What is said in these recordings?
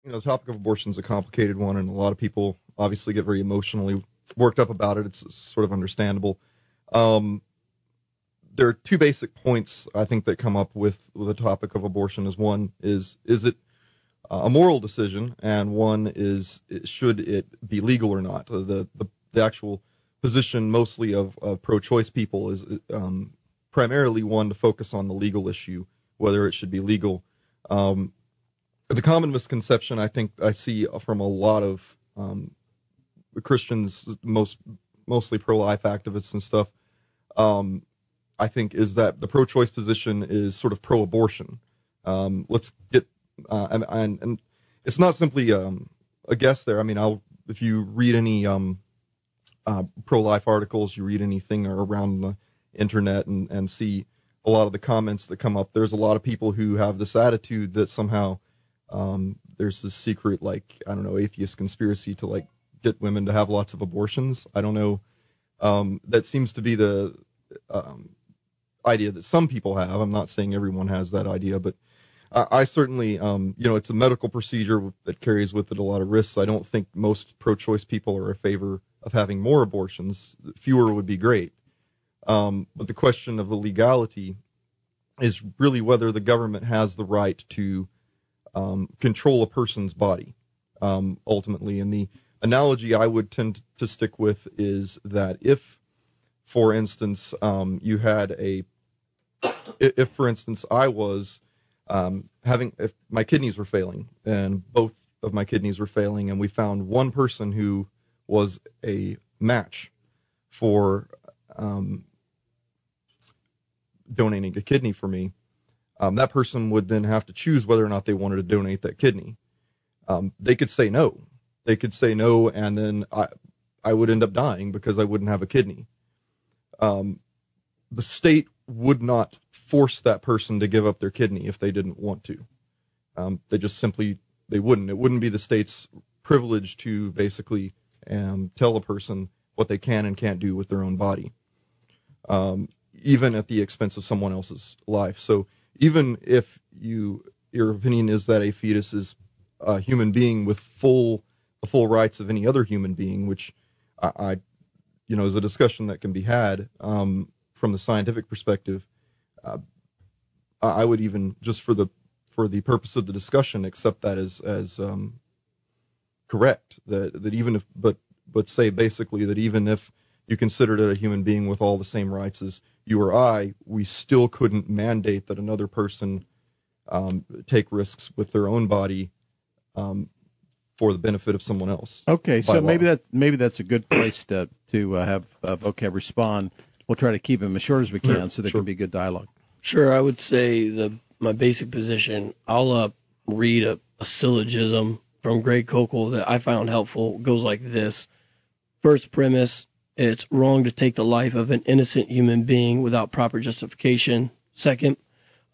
The topic of abortion is a complicated one, and a lot of people obviously get very emotionally worked up about it. It's sort of understandable. There are two basic points I think that come up with the topic of abortion. One is it a moral decision, and one is should it be legal or not. The actual position mostly of pro-choice people is primarily one to focus on the legal issue, whether it should be legal. The common misconception I think I see from a lot of Christians, mostly pro-life activists and stuff, I think is that the pro-choice position is sort of pro-abortion. Let's get and it's not simply a guess there. I mean, if you read any pro-life articles, you read anything around the internet and see a lot of the comments that come up, there's a lot of people who have this attitude that somehow there's this secret, atheist conspiracy to get women to have lots of abortions. I don't know. That seems to be the idea that some people have. I'm not saying everyone has that idea, but I certainly, it's a medical procedure that carries with it a lot of risks. I don't think most pro-choice people are in favor of having more abortions. Fewer would be great. But the question of the legality is really whether the government has the right to control a person's body, ultimately. And the analogy I would tend to stick with is that if, for instance, if, for instance, I was if my kidneys were failing, and both of my kidneys were failing, and we found one person who was a match for donating a kidney for me, that person would then have to choose whether or not they wanted to donate that kidney. They could say no. And then I would end up dying because I wouldn't have a kidney. The state would not force that person to give up their kidney if they didn't want to. They wouldn't. It wouldn't be the state's privilege to basically tell a person what they can and can't do with their own body, even at the expense of someone else's life. So even if your opinion is that a fetus is a human being with the full rights of any other human being, which is a discussion that can be had from the scientific perspective, I would even, just for the purpose of the discussion, accept that as correct. That even if, but say basically that even if you considered it a human being with all the same rights as you or I, we still couldn't mandate that another person take risks with their own body for the benefit of someone else. Okay, so maybe that's a good place to have Vocab respond. We'll try to keep them as short as we can, so there can be good dialogue. Sure, I would say my basic position. I'll read a syllogism from Greg Kokel that I found helpful. It goes like this: first premise, it's wrong to take the life of an innocent human being without proper justification. Second,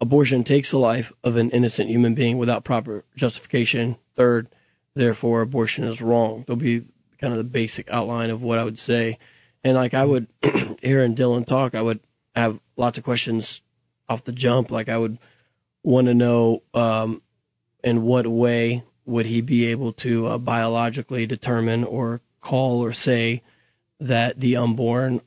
abortion takes the life of an innocent human being without proper justification. Third, therefore, abortion is wrong. There'll be kind of the basic outline of what I would say. And I would, hearing Dylan talk, I would have lots of questions off the jump. I would want to know in what way would he be able to biologically determine or call or say that the unborn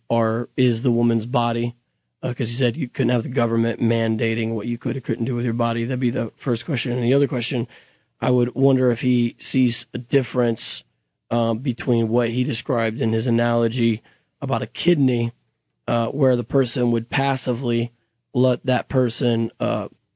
is the woman's body, because he said you couldn't have the government mandating what you could or couldn't do with your body. That'd be the first question. And the other question, I would wonder if he sees a difference between what he described in his analogy about a kidney, where the person would passively let that person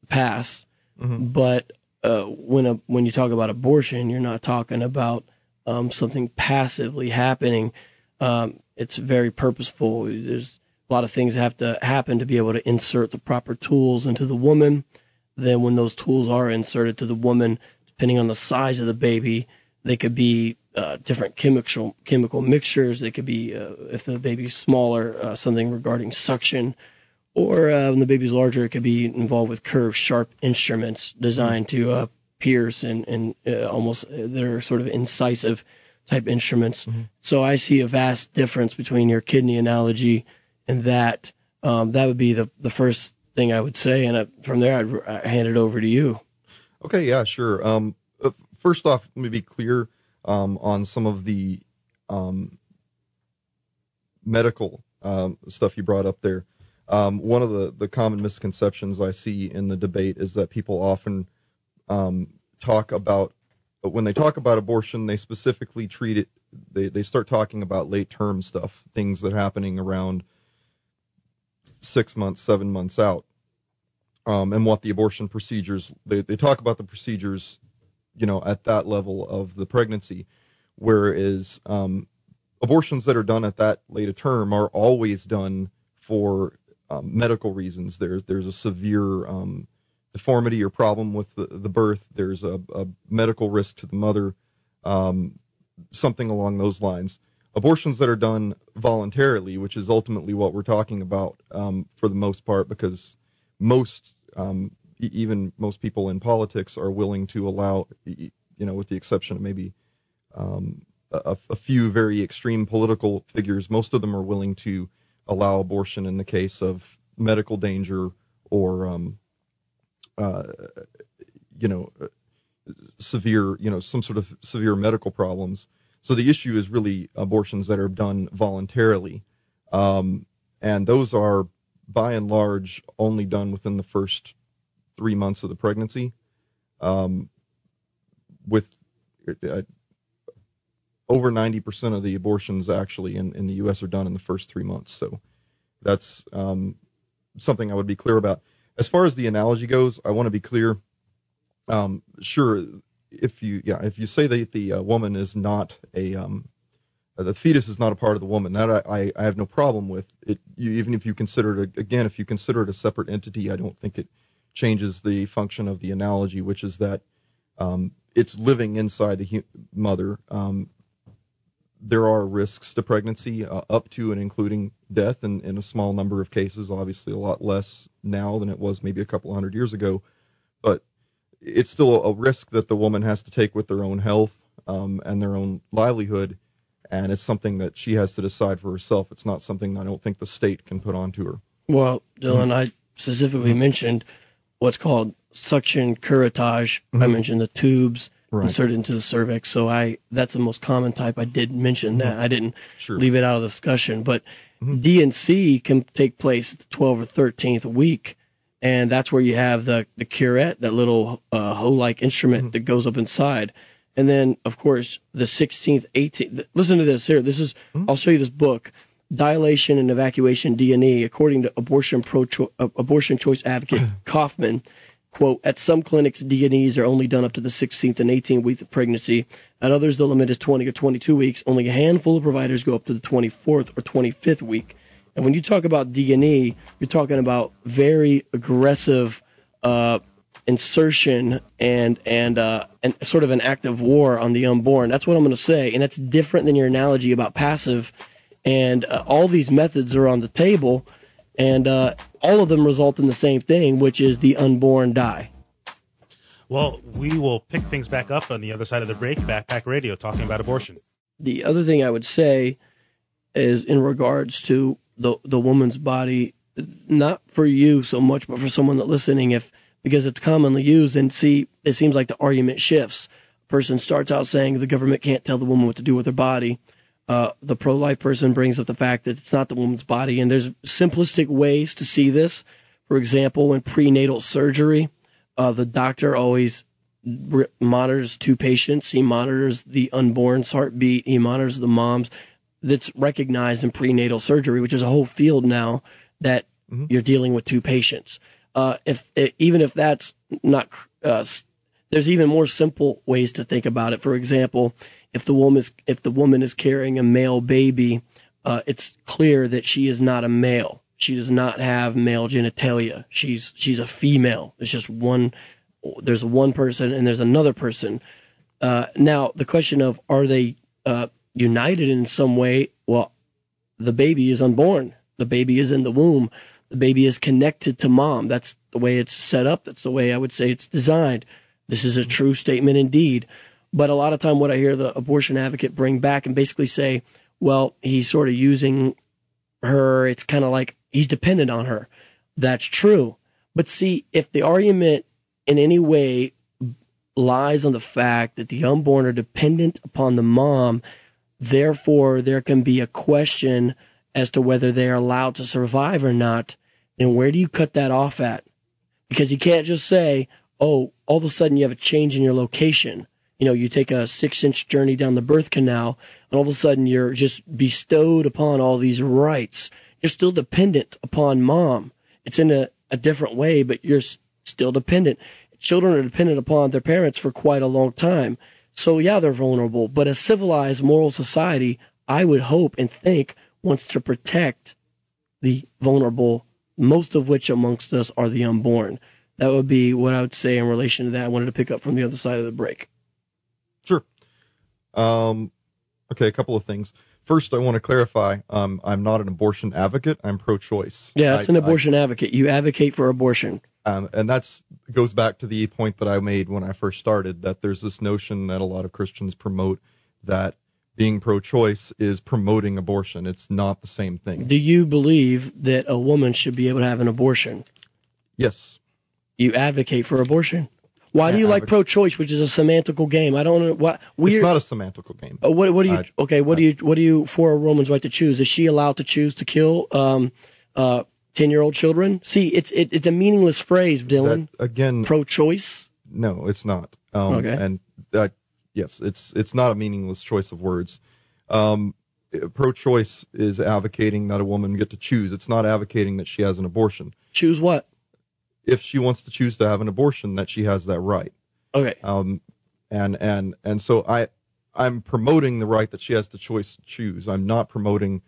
pass. Mm-hmm. But when you talk about abortion, you're not talking about something passively happening. It's very purposeful. There's a lot of things that have to happen to be able to insert the proper tools into the woman. Then when those tools are inserted to the woman, depending on the size of the baby, they could be different chemical mixtures. They could be, if the baby's smaller, something regarding suction. Or when the baby's larger, it could be involved with curved, sharp instruments designed to pierce and almost they're sort of incisive type instruments. Mm-hmm. So I see a vast difference between your kidney analogy and that. That would be the first thing I would say, and from there I'd hand it over to you. Okay, yeah, sure. first off, let me be clear on some of the medical stuff you brought up there. One of the common misconceptions I see in the debate is that people often talk about, when they talk about abortion, they specifically treat it, they start talking about late-term stuff, things that are happening around 6 months, 7 months out, and what the abortion procedures, they talk about the procedures, at that level of the pregnancy, whereas abortions that are done at that late a term are always done for medical reasons. There's a severe deformity or problem with the birth. There's a medical risk to the mother, something along those lines. Abortions that are done voluntarily, which is ultimately what we're talking about for the most part, because even most people in politics are willing to allow, with the exception of maybe a few very extreme political figures, most of them are willing to allow abortion in the case of medical danger or, severe, some sort of severe medical problems. So the issue is really abortions that are done voluntarily. And those are, by and large, only done within the first 3 months of the pregnancy. With over 90% of the abortions actually in the U.S. are done in the first 3 months. So that's something I would be clear about. As far as the analogy goes, I want to be clear. Sure, if you say that the woman is not the fetus is not a part of the woman, that I have no problem with it. Even if you consider it, if you consider it a separate entity, I don't think it changes the function of the analogy, which is that it's living inside the mother. There are risks to pregnancy, up to and including death, in a small number of cases, obviously a lot less now than it was maybe a couple hundred years ago, but it's still a risk that the woman has to take with their own health and their own livelihood, and it's something that she has to decide for herself. It's not something I don't think the state can put onto her. Well, Dylan, I specifically mentioned what's called suction curettage. I mentioned the tubes inserted into the cervix, so that's the most common type. I did mention that. I didn't leave it out of the discussion, but D&C can take place at the 12th or 13th week, and that's where you have the curette, that little hoe-like instrument that goes up inside. And then, of course, the 16th, 18th. Listen to this here. This is I'll show you this book, Dilation and Evacuation D&E, according to abortion choice advocate Kaufman. Quote, at some clinics, D&Es are only done up to the 16th and 18th week of pregnancy. At others, the limit is 20 or 22 weeks. Only a handful of providers go up to the 24th or 25th week. And when you talk about D&E, you're talking about very aggressive insertion and sort of an act of war on the unborn. That's what I'm going to say. And that's different than your analogy about passive. And all these methods are on the table, and all of them result in the same thing, which is the unborn die. Well, we will pick things back up on the other side of the break. Backpack Radio, talking about abortion. The other thing I would say is in regards to the woman's body, not for you so much, but for someone that's listening, because it's commonly used, and see, it seems like the argument shifts. A person starts out saying the government can't tell the woman what to do with her body. The pro-life person brings up the fact that it's not the woman's body, and there's simplistic ways to see this. For example, in prenatal surgery, the doctor always monitors two patients. He monitors the unborn's heartbeat. He monitors the mom's. That's recognized in prenatal surgery, which is a whole field now that you're dealing with two patients. Even if that's not, there's even more simple ways to think about it. For example, if the woman is carrying a male baby, it's clear that she is not a male. She does not have male genitalia. She's a female. It's just one. There's one person and there's another person. Now the question of, are they united in some way? Well, the baby is unborn. The baby is in the womb. The baby is connected to mom. That's the way it's set up. That's the way I would say it's designed. This is a true statement indeed. But a lot of time what I hear the abortion advocate bring back and basically say, well, he's sort of using her. It's kind of like he's dependent on her. That's true. But see, if the argument in any way lies on the fact that the unborn are dependent upon the mom. Therefore, there can be a question as to whether they are allowed to survive or not. Then where do you cut that off at? Because you can't just say, oh, all of a sudden you have a change in your location. You know, you take a 6-inch journey down the birth canal, and all of a sudden you're just bestowed upon all these rights. You're still dependent upon mom. It's in a different way, but you're still dependent. Children are dependent upon their parents for quite a long time. So, yeah, they're vulnerable. But a civilized, moral society, I would hope and think, wants to protect the vulnerable, most of which amongst us are the unborn. That would be what I would say in relation to that. I wanted to pick up from the other side of the break. Sure. Okay, a couple of things. First, I want to clarify, I'm not an abortion advocate. I'm pro-choice. Yeah, that's an abortion advocate. You advocate for abortion. And that goes back to the point that I made when I first started, that there's this notion that a lot of Christians promote that being pro-choice is promoting abortion. It's not the same thing. Do you believe that a woman should be able to have an abortion? Yes. You advocate for abortion. Why do you like pro-choice, which is a semantical game? I don't know what. It's not a semantical game. What do you? Okay, what do you for a woman's right to choose? Is she allowed to choose to kill 10-year-old children? See, it's a meaningless phrase, Dylan. That, again, pro-choice. No, it's not. Okay. And that, yes, it's not a meaningless choice of words. Pro-choice is advocating that a woman get to choose. It's not advocating that she has an abortion. Choose what? If she wants to choose to have an abortion, that she has that right. Okay. And so I'm promoting the right that she has the choice to choose. I'm not promoting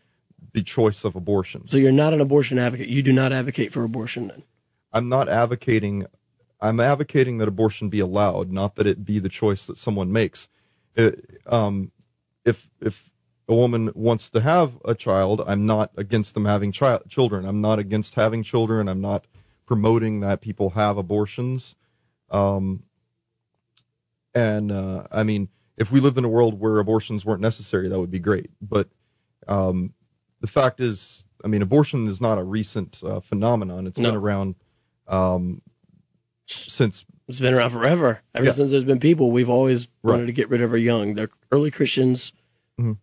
the choice of abortion. So you're not an abortion advocate. You do not advocate for abortion then. I'm not advocating. I'm advocating that abortion be allowed, not that it be the choice that someone makes. If a woman wants to have a child, I'm not against them having children. I'm not against having children. I'm not promoting that people have abortions. I mean, if we lived in a world where abortions weren't necessary, that would be great. But the fact is, I mean, abortion is not a recent phenomenon. It's been around since. It's been around forever. Ever since there's been people, we've always wanted to get rid of our young. The early Christians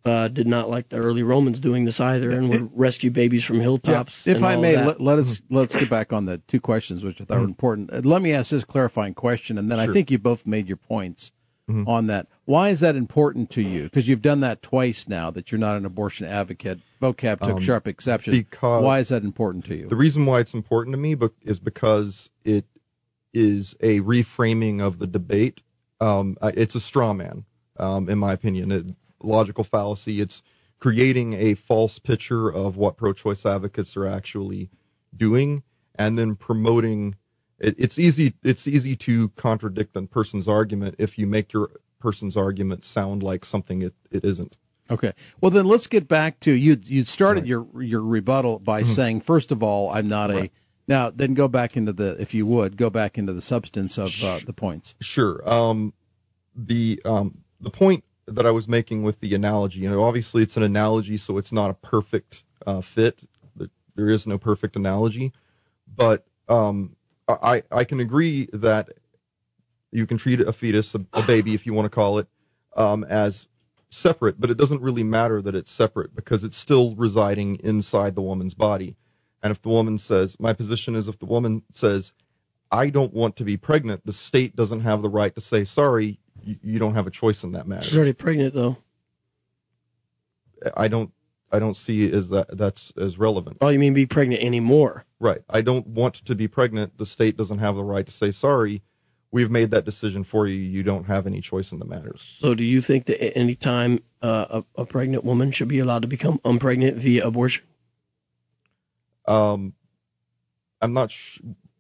did not like the early Romans doing this either, and would rescue babies from hilltops. If I may, let's get back on the two questions which I thought were important. Let me ask this clarifying question, and then I think you both made your points on that. Why is that important to you? Because you've done that twice now, that you're not an abortion advocate. Vocab took sharp exception. Because why is that important to you? The reason why it's important to me is because it is a reframing of the debate. It's a straw man, in my opinion. Logical fallacy. It's creating a false picture of what pro-choice advocates are actually doing, and then promoting. It's easy to contradict a person's argument if you make your person's argument sound like something it isn't. Okay. Well, then let's get back to you started your rebuttal by saying, first of all, I'm not a. Now, then go back into the substance of the points. Sure. The point that I was making with the analogy, obviously it's an analogy, so it's not a perfect fit. There is no perfect analogy, but I can agree that you can treat a fetus, a baby, if you want to call it, as separate, but it doesn't really matter that it's separate because it's still residing inside the woman's body. And if the woman says, my position is if the woman says, I don't want to be pregnant, the state doesn't have the right to say, sorry, you don't have a choice in that matter. She's already pregnant, though. I don't see that's as relevant. Oh, you mean be pregnant anymore? Right. I don't want to be pregnant. The state doesn't have the right to say, sorry, we've made that decision for you. You don't have any choice in the matter. So do you think that any time a pregnant woman should be allowed to become unpregnant via abortion? I'm not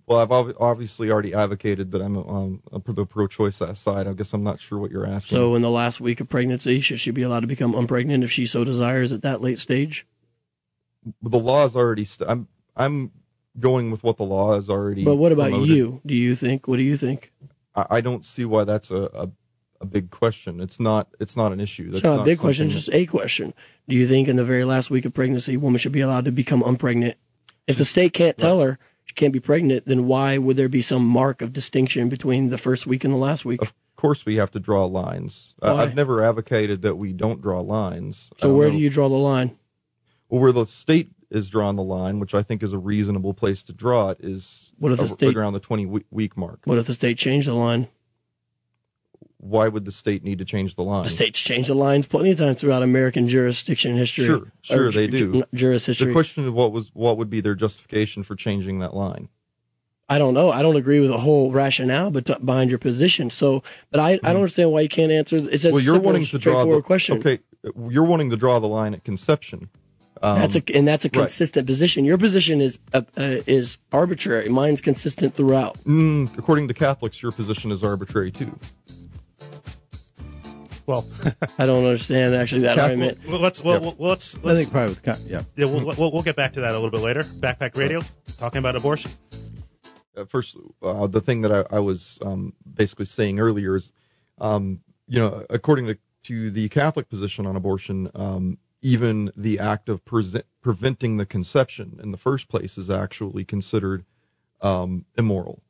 Well, I've obviously already advocated that I'm on the pro-choice side. I guess I'm not sure what you're asking. So in the last week of pregnancy, should she be allowed to become unpregnant if she so desires at that late stage? The law is already I'm going with what the law is already. But what about promoted. you? What do you think? I don't see why that's a big question. It's not an issue. It's not a big question, it's just a question. Do you think in the very last week of pregnancy, a woman should be allowed to become unpregnant? If the state can't tell her, she can't be pregnant, then why would there be some mark of distinction between the first week and the last week? Of course we have to draw lines. I've never advocated that we don't draw lines. So where do you draw the line? Well, where the state is drawing the line, which I think is a reasonable place to draw it, is around the 20-week mark. What if the state changed the line? Why would the state need to change the line? The states change the lines plenty of times throughout American jurisdiction history. Sure, they do. Juris history. The question is what would be their justification for changing that line? I don't know. I don't agree with the whole rationale behind your position. So, but I don't understand why you can't answer. It's a straightforward question. Okay, you're wanting to draw the line at conception. That's a consistent position. Your position is arbitrary. Mine's consistent throughout. According to Catholics, your position is arbitrary too. Well, I don't understand actually that argument. Let's I think probably we'll get back to that a little bit later. Backpack Radio, talking about abortion. First, the thing that I was basically saying earlier is, according to the Catholic position on abortion, even the act of preventing the conception in the first place is actually considered immoral.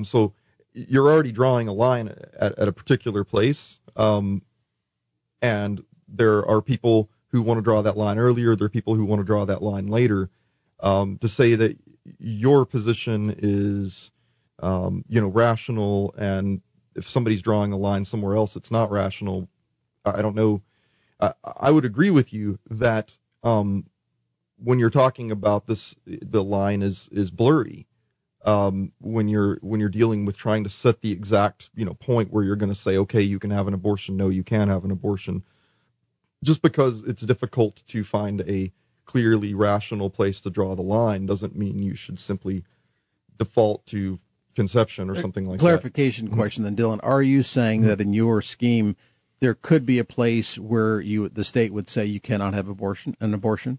So you're already drawing a line at a particular place, and there are people who want to draw that line earlier. There are people who want to draw that line later. To say that your position is, rational, and if somebody's drawing a line somewhere else, it's not rational. I don't know. I would agree with you that when you're talking about this, the line is blurry. When you're dealing with trying to set the exact point where you're going to say, okay, you can have an abortion, no, you can't have an abortion, just because it's difficult to find a clearly rational place to draw the line doesn't mean you should simply default to conception or something like that. Clarification question then, Dylan. Are you saying that in your scheme there could be a place where the state would say you cannot have an abortion?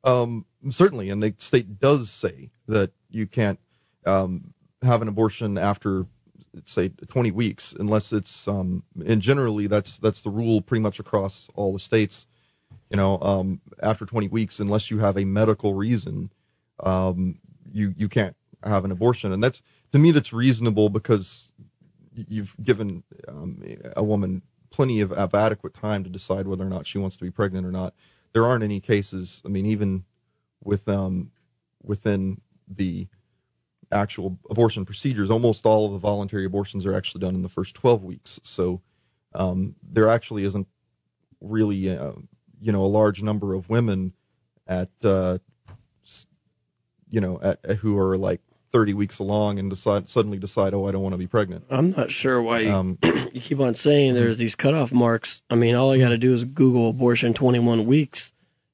Certainly, and the state does say that you can't have an abortion after, say, 20 weeks, unless it's and generally that's the rule pretty much across all the states. After 20 weeks, unless you have a medical reason, you can't have an abortion, and to me that's reasonable because you've given a woman plenty of adequate time to decide whether or not she wants to be pregnant or not. There aren't any cases. I mean, even within the actual abortion procedures, almost all of the voluntary abortions are actually done in the first 12 weeks. So there actually isn't really a large number of women who are like 30 weeks along and suddenly decide, oh, I don't want to be pregnant. I'm not sure why you keep on saying there's these cutoff marks. I mean, all I got to do is Google abortion 21 weeks,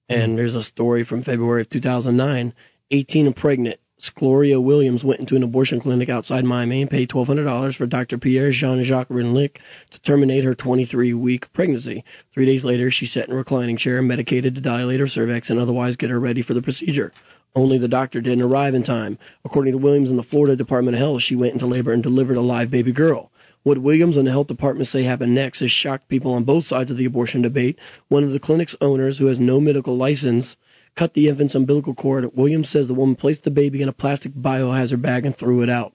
and there's a story from February of 2009, 18 and pregnant. Gloria Williams went into an abortion clinic outside Miami and paid $1,200 for Dr. Pierre Jean-Jacques Renlick to terminate her 23-week pregnancy. 3 days later, she sat in a reclining chair, medicated to dilate her cervix and otherwise get her ready for the procedure. Only the doctor didn't arrive in time. According to Williams and the Florida Department of Health, she went into labor and delivered a live baby girl. What Williams and the health department say happened next has shocked people on both sides of the abortion debate. One of the clinic's owners, who has no medical license, cut the infant's umbilical cord. Williams says the woman placed the baby in a plastic biohazard bag and threw it out.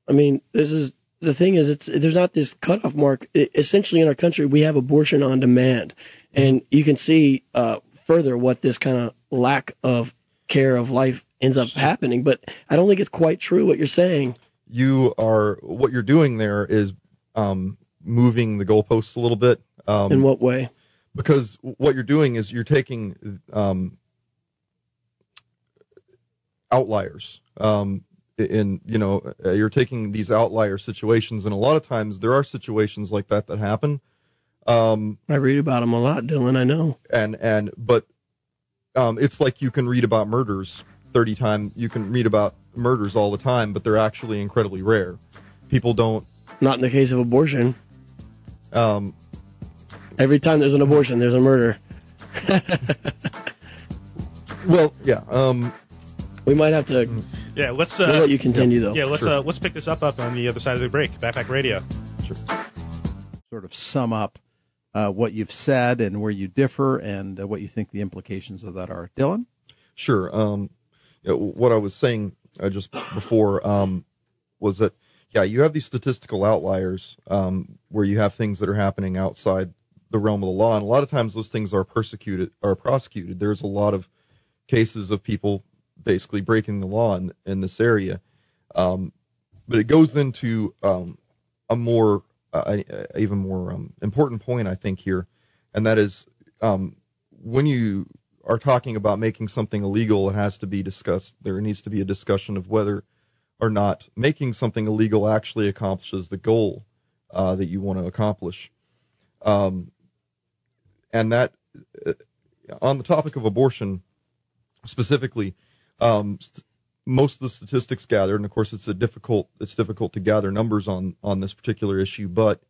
I mean, the thing is, there's not this cutoff mark. Essentially, in our country, we have abortion on demand, and you can see further what this kind of lack of care of life ends up happening. But I don't think it's quite true what you're saying. What you're doing there is moving the goalposts a little bit. In what way? Because what you're doing is you're taking outliers. You're taking these outlier situations, and a lot of times there are situations like that happen. I read about them a lot, Dylan. I know. But it's like you can read about murders 30 times. You can read about murders all the time, but they're actually incredibly rare. People don't. Not in the case of abortion. Every time there's an abortion, there's a murder. Well, yeah. We might have to. Yeah, let's. We'll let you continue though. Yeah, let's pick this up on the other side of the break. Backpack Radio. Sure. Sort of sum up what you've said and where you differ and what you think the implications of that are. Dylan? Sure. What I was saying just before was that, yeah, you have these statistical outliers where you have things that are happening outside the realm of the law, and a lot of times those things are prosecuted. There's a lot of cases of people basically breaking the law in this area, but it goes into a more even more important point, I think, here, and that is when you are talking about making something illegal, it has to be discussed. There needs to be a discussion of whether or not making something illegal actually accomplishes the goal that you want to accomplish. And that, on the topic of abortion specifically, most of the statistics gathered, and of course it's difficult to gather numbers on this particular issue, but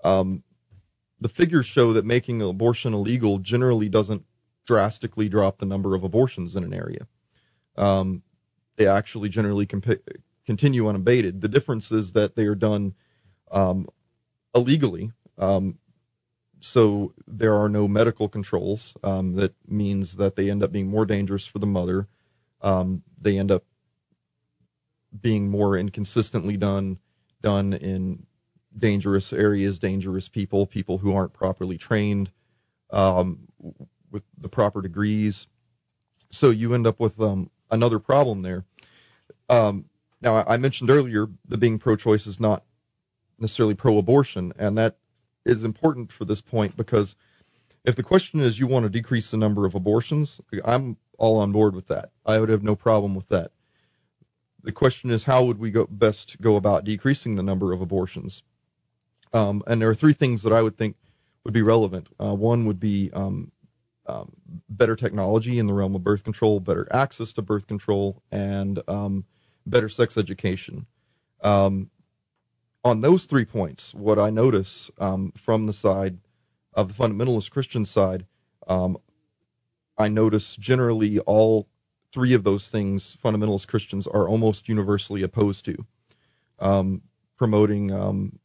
the figures show that making abortion illegal generally doesn't drastically drop the number of abortions in an area. They actually generally continue unabated. The difference is that they are done illegally. So there are no medical controls. That means that they end up being more dangerous for the mother. They end up being more inconsistently done in dangerous areas, dangerous people who aren't properly trained with the proper degrees. So you end up with another problem there. Now, I mentioned earlier that being pro-choice is not necessarily pro-abortion, and that is important for this point because if the question is you want to decrease the number of abortions, I'm all on board with that. I would have no problem with that. The question is how would we best go about decreasing the number of abortions? And there are three things that I would think would be relevant. One would be better technology in the realm of birth control, better access to birth control, and better sex education. On those 3 points, what I notice from the side of the fundamentalist Christian side, I notice generally all 3 of those things fundamentalist Christians are almost universally opposed to. Promoting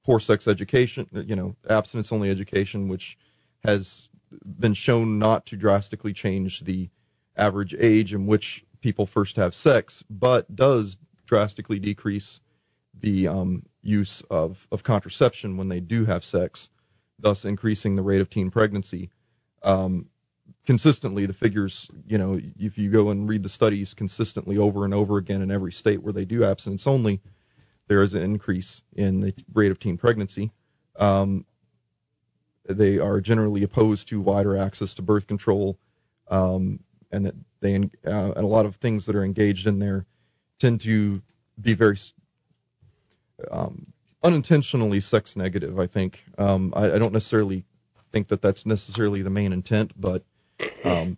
poor sex education, abstinence-only education, which has been shown not to drastically change the average age in which people first have sex, but does drastically decrease the use of contraception when they do have sex, thus increasing the rate of teen pregnancy. Consistently, the figures, if you go and read the studies consistently over and over again in every state where they do abstinence only, there is an increase in the rate of teen pregnancy. They are generally opposed to wider access to birth control, and that and a lot of things that are engaged in there tend to be very unintentionally sex negative, I think. I don't necessarily think that that's necessarily the main intent, but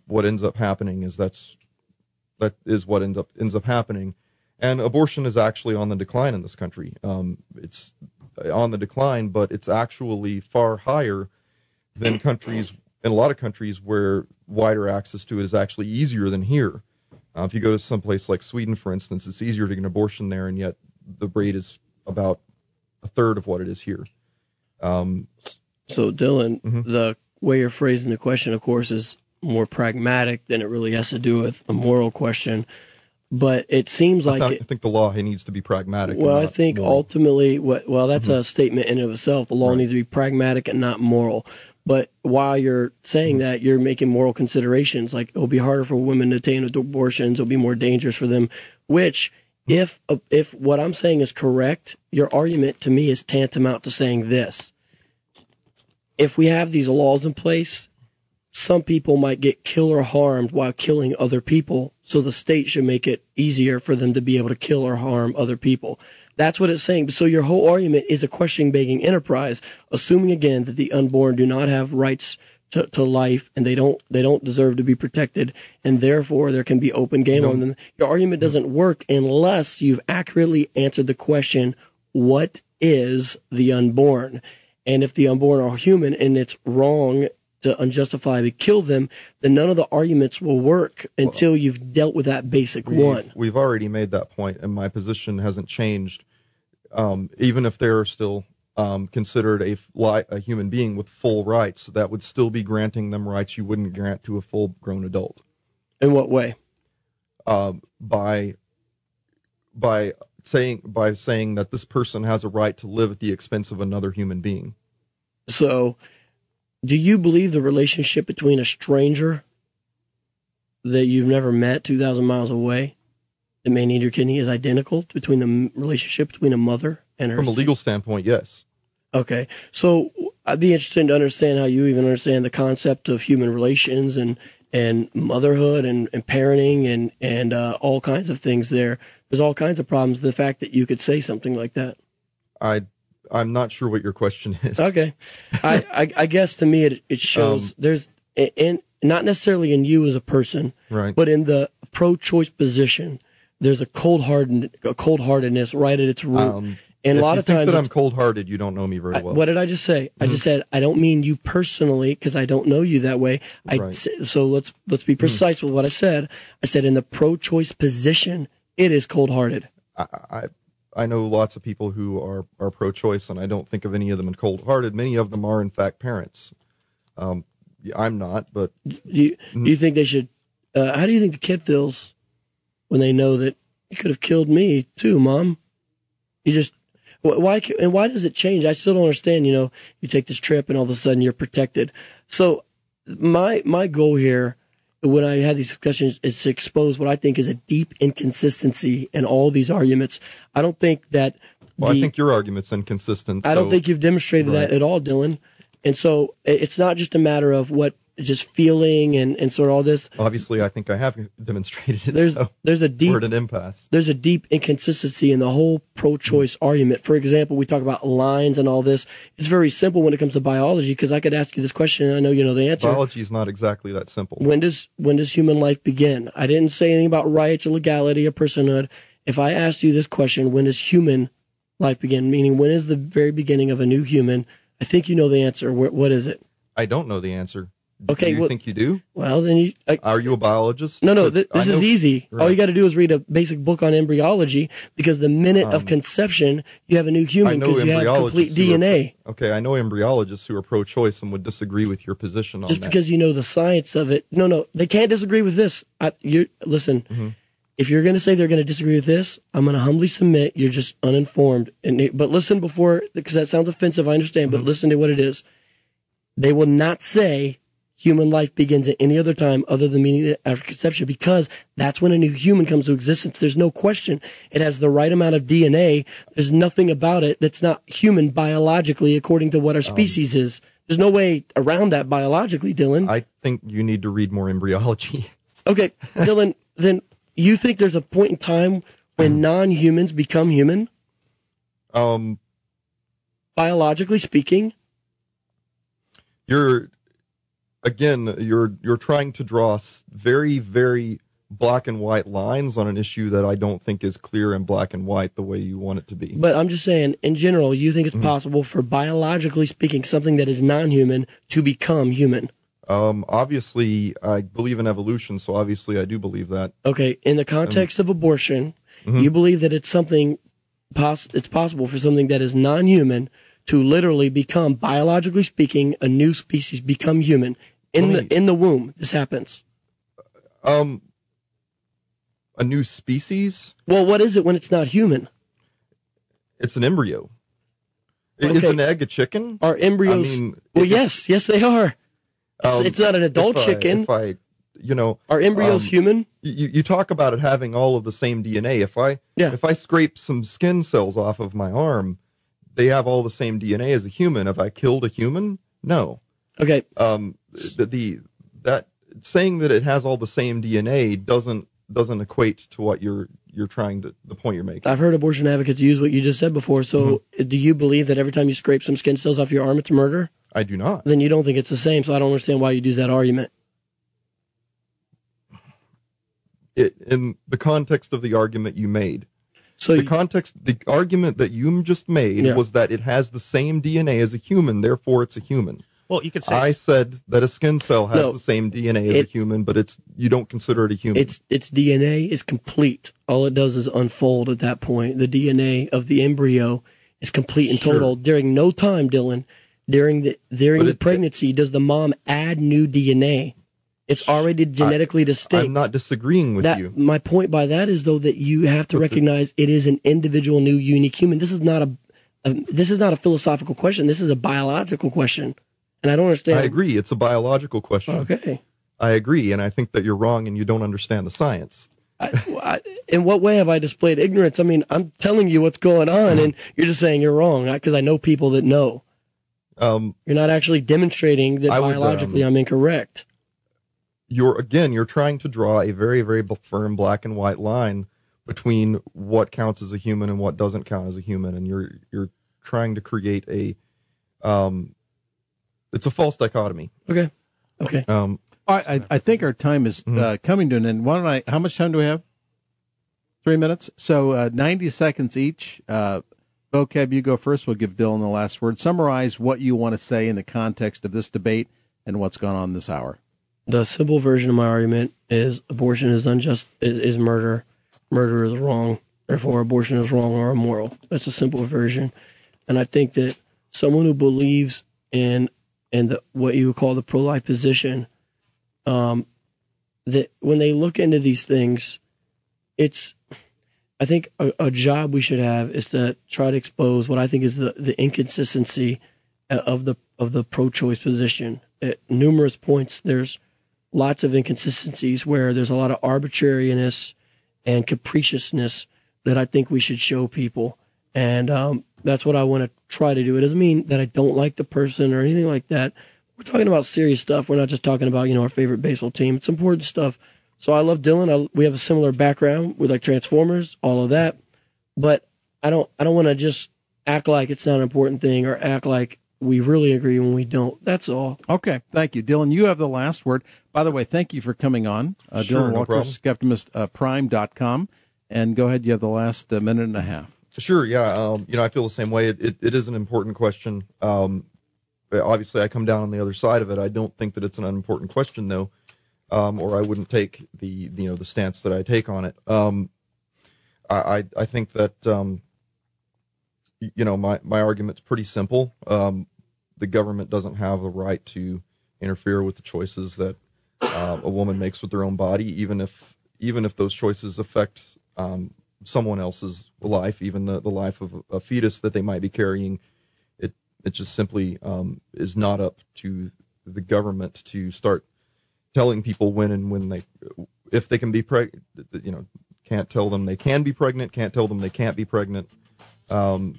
what ends up happening is that is what ends up happening. And abortion is actually on the decline in this country. It's on the decline, but it's actually far higher than in a lot of countries where wider access to it is actually easier than here. If you go to some place like Sweden, for instance, it's easier to get an abortion there, and yet the rate is about a third of what it is here. So, Dylan, the way you're phrasing the question, of course, is more pragmatic than it really has to do with a moral question. But it seems like I think the law needs to be pragmatic. Well, I think moral. Ultimately, that's a statement in and of itself. The law needs to be pragmatic and not moral. But while you're saying that, you're making moral considerations, like it'll be harder for women to obtain abortions, it'll be more dangerous for them, which, if what I'm saying is correct, your argument to me is tantamount to saying this. If we have these laws in place, some people might get killed or harmed while killing other people, so the state should make it easier for them to be able to kill or harm other people. That's what it's saying. So your whole argument is a question-begging enterprise, assuming again that the unborn do not have rights to life and they don't deserve to be protected, and therefore there can be open game on them. Your argument doesn't work unless you've accurately answered the question, what is the unborn? And if the unborn are human and it's wrong to unjustifiably kill them, then none of the arguments will work until you've dealt with that basic one. We've already made that point, and my position hasn't changed. Even if they're still considered a human being with full rights, that would still be granting them rights you wouldn't grant to a full-grown adult. In what way? by saying that this person has a right to live at the expense of another human being. So, do you believe the relationship between a stranger that you've never met 2,000 miles away that may need your kidney is identical between the relationship between a mother and her? From a legal standpoint, yes. Okay. So I'd be interested to understand how you even understand the concept of human relations and motherhood and parenting and all kinds of things there. There's all kinds of problems. The fact that you could say something like that. I'm not sure what your question is. Okay. I guess to me it shows there's not necessarily in you as a person, right, but in the pro-choice position, there's a cold-heartedness right at its root. And a lot of times, if you think that I'm cold-hearted, you don't know me very well. What did I just say? I just said I don't mean you personally because I don't know you that way. So let's be precise with what I said. I said in the pro-choice position, it is cold-hearted. I know lots of people who are pro-choice, and I don't think of any of them as cold-hearted. Many of them are, in fact, parents. I'm not, but do you think they should? How do you think the kid feels when they know that you could have killed me too, Mom? You just why does it change? I still don't understand. You take this trip and all of a sudden you're protected. So my goal here when I have these discussions is to expose what I think is a deep inconsistency in all these arguments. I don't think that. Well, I think your argument's inconsistent. I don't think you've demonstrated that at all, Dylan. And so it's not just a matter of just feeling and sort of all this. Obviously, I think I have demonstrated it. There's a deep, we're at an impasse. There's a deep inconsistency in the whole pro-choice argument. For example, we talk about lines and all this. It's very simple when it comes to biology because I could ask you this question and I know you know the answer. Biology is not exactly that simple. When does human life begin? I didn't say anything about rights or legality or personhood. If I asked you this question, when does human life begin? Meaning, when is the very beginning of a new human? I think you know the answer. What is it? I don't know the answer. Okay, do you think you do? Well, then are you a biologist? No. This is easy. Right. All you got to do is read a basic book on embryology because the minute of conception, you have a new human because you have complete DNA. Okay, I know embryologists who are pro-choice and would disagree with your position on just that. Just because you know the science of it. No, they can't disagree with this. Listen. Mm-hmm. If you're going to say they're going to disagree with this, I'm going to humbly submit you're just uninformed. But listen because that sounds offensive, I understand, but listen to what it is. They will not say human life begins at any other time other than immediately after conception because that's when a new human comes to existence. There's no question. It has the right amount of DNA. There's nothing about it that's not human biologically according to what our species is. There's no way around that biologically, Dylan. I think you need to read more embryology. Okay, Dylan, then... You think there's a point in time when non-humans become human? Biologically speaking? You're trying to draw very, very black and white lines on an issue that I don't think is clear and black and white the way you want it to be. But I'm just saying, in general, you think it's possible for biologically speaking something that is non-human to become human? Obviously, I believe in evolution, so obviously I do believe that. Okay, in the context of abortion, you believe that it's it's possible for something that is non-human to literally become, biologically speaking, a new species become human in the womb. This happens. A new species? Well, what is it when it's not human? It's an embryo. Okay. Is an egg a chicken? Are embryos? Yes, they are. It's not an adult chicken. Are embryos human? You talk about it having all of the same DNA. If I scrape some skin cells off of my arm, they have all the same DNA as a human. Have I killed a human? No. Okay. That saying that it has all the same DNA doesn't equate to what the point you're making. I've heard abortion advocates use what you just said before. So do you believe that every time you scrape some skin cells off your arm, it's murder? I do not. Then you don't think it's the same, so I don't understand why you'd use that argument. In the context of the argument you made. So the argument that you just made was that it has the same DNA as a human, therefore it's a human. Well, you could say I said that a skin cell has the same DNA as a human, but you don't consider it a human. Its DNA is complete. All it does is unfold at that point. The DNA of the embryo is complete and total. During no time, Dylan, during the pregnancy, does the mom add new DNA? It's already genetically distinct. I'm not disagreeing with you. My point by that is, though, that you have to recognize it is an individual, new, unique human. This is not a philosophical question. This is a biological question, and I don't understand. I agree. It's a biological question. Okay. I agree, and I think that you're wrong, and you don't understand the science. In what way have I displayed ignorance? I mean, I'm telling you what's going on, and you're just saying you're wrong, because I know people that know. You're not actually demonstrating that biologically I'm incorrect. You're trying to draw a very, very firm black and white line between what counts as a human and what doesn't count as a human, and you're trying to create it's a false dichotomy. Okay. I think our time is coming to an end. How much time do we have? 3 minutes. So 90 seconds each. Vocab, you go first. We'll give Dylan the last word. Summarize what you want to say in the context of this debate and what's gone on this hour. The simple version of my argument is abortion is unjust, is murder. Murder is wrong. Therefore, abortion is wrong or immoral. That's a simple version. And I think that someone who believes in what you would call the pro-life position, that when they look into these things, I think a job we should have is to try to expose what I think is the inconsistency of the pro-choice position. At numerous points, there's lots of inconsistencies where there's a lot of arbitrariness and capriciousness that I think we should show people. And that's what I want to try to do. It doesn't mean that I don't like the person or anything like that. We're talking about serious stuff. We're not just talking about, our favorite baseball team. It's important stuff. So I love Dylan. We have a similar background. We like Transformers, all of that. But I don't want to just act like it's not an important thing or act like we really agree when we don't. That's all. Okay. Thank you. Dylan, you have the last word. By the way, thank you for coming on. Sure, Dylan Walker, SKEPTIMUSPRIME.com. And go ahead. You have the last minute and a half. Sure. Yeah. I feel the same way. It is an important question. Obviously, I come down on the other side of it. I don't think that it's an unimportant question, though, or I wouldn't take the stance that I take on it. I think that my argument's pretty simple. The government doesn't have the right to interfere with the choices that a woman makes with their own body, even if those choices affect someone else's life, even the life of a fetus that they might be carrying. It just simply is not up to the government to start telling people if they can be pregnant. Can't tell them they can be pregnant. Can't tell them they can't be pregnant. They don't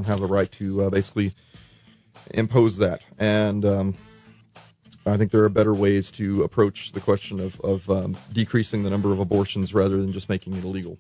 have the right to basically impose that. And I think there are better ways to approach the question of decreasing the number of abortions rather than just making it illegal.